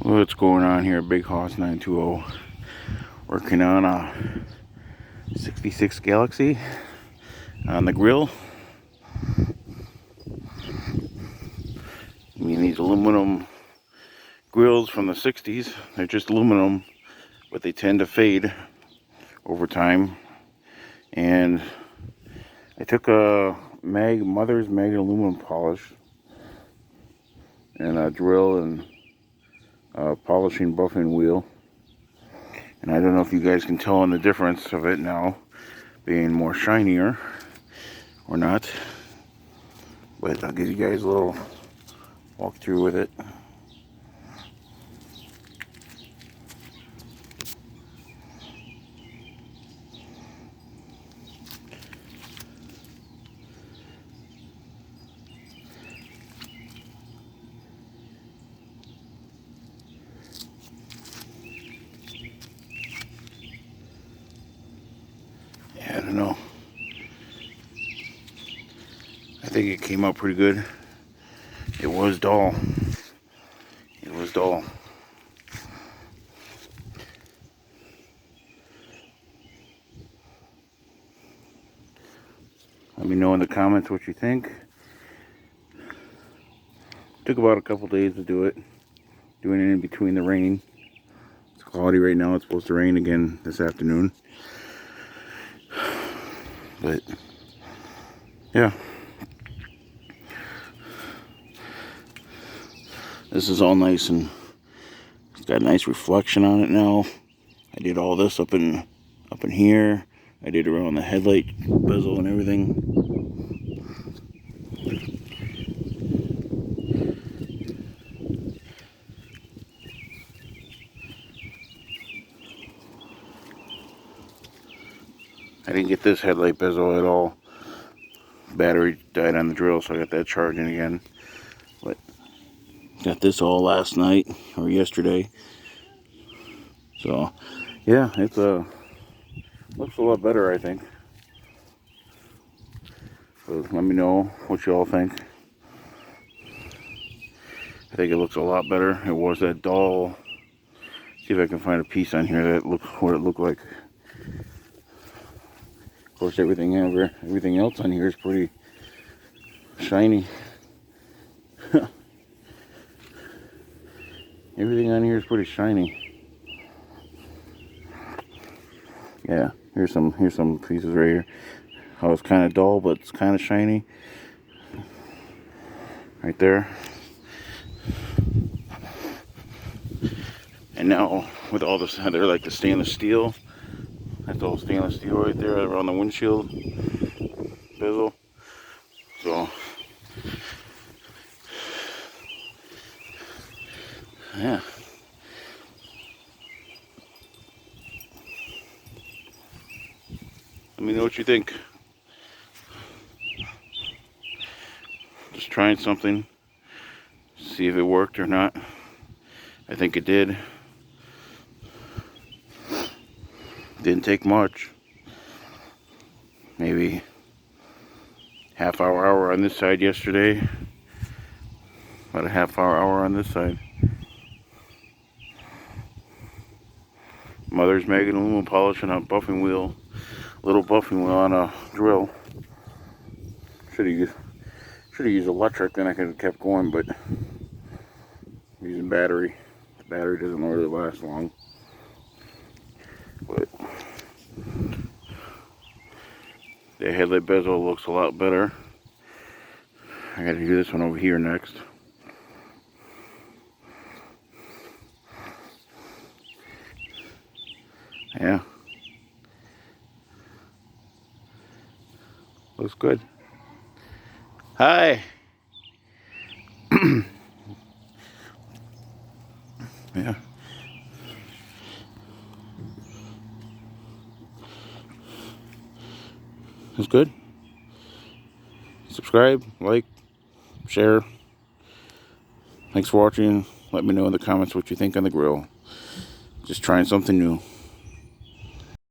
What's going on here? Big Hoss 920 working on a 66 Galaxie on the grill. I mean, these aluminum grills from the 60s, they're just aluminum, but they tend to fade over time. And I took a mother's mag aluminum polish and a drill and polishing buffing wheel, and I don't know if you guys can tell on the difference of it now being more shinier or not, but I'll give you guys a little walkthrough with it. I don't know. I think it came out pretty good. It was dull. It was dull. Let me know in the comments what you think. Took about a couple days to do it. Doing it in between the rain. It's cloudy right now. It's supposed to rain again this afternoon. But yeah, this is all nice and it's got a nice reflection on it now. I did all this up in here. I did around the headlight bezel and everything. I didn't get this headlight bezel at all. Battery died on the drill, so I got that charging again. But got this all last night or yesterday. So yeah, it's looks a lot better, I think. So let me know what you all think. I think it looks a lot better. It was that dull. See if I can find a piece on here that looked what it looked like. Of course, everything else on here is pretty shiny. Everything on here is pretty shiny. Yeah, here's some pieces right here. How it's kind of dull, but it's kind of shiny. Right there. And now with all this, they're like the stainless steel. That's all stainless steel right there around the windshield bezel. So yeah. Let me know what you think. Just trying something. See if it worked or not. I think it did. Didn't take much. Maybe half hour on this side yesterday. About a half hour on this side. Mother's mag aluminum polish and a buffing wheel. Little buffing wheel on a drill. Should have used electric, then I could have kept going, but I'm using battery. The battery doesn't really last long. But the headlight bezel looks a lot better. I gotta do this one over here next. Yeah. Looks good. Hi. Yeah. That's good. Subscribe, like, share. Thanks for watching. Let me know in the comments what you think on the grill. Just trying something new.